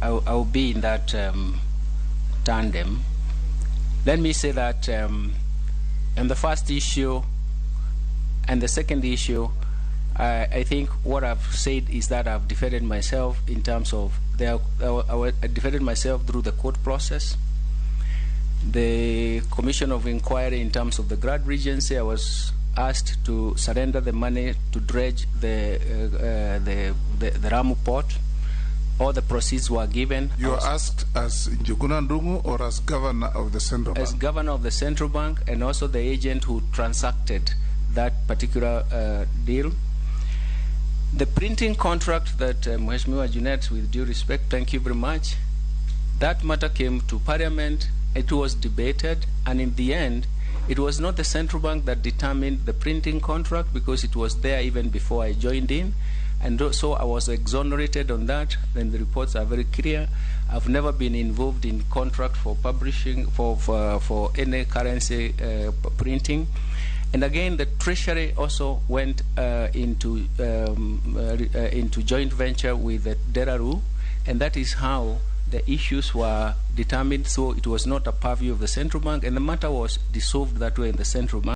I'll be in that tandem. Let me say that in the first issue and the second issue, I think what I've said is that I've defended myself in terms of I defended myself through the court process. The Commission of Inquiry in terms of the Grad Regency, I was asked to surrender the money to dredge the Ramu port. All the proceeds were given. You were asked as Njuguna or as governor of the central bank? As governor of the central bank, and also the agent who transacted that particular deal. The printing contract that Mheshimiwa Junet, with due respect, thank you very much, that matter came to Parliament, it was debated, and in the end, it was not the central bank that determined the printing contract because it was there even before I joined in. And so I was exonerated on that, and the reports are very clear. I've never been involved in contract for publishing, for any currency printing. And again, the Treasury also went into joint venture with the Deraru, and that is how the issues were determined. So it was not a purview of the central bank, and the matter was dissolved that way in the central bank.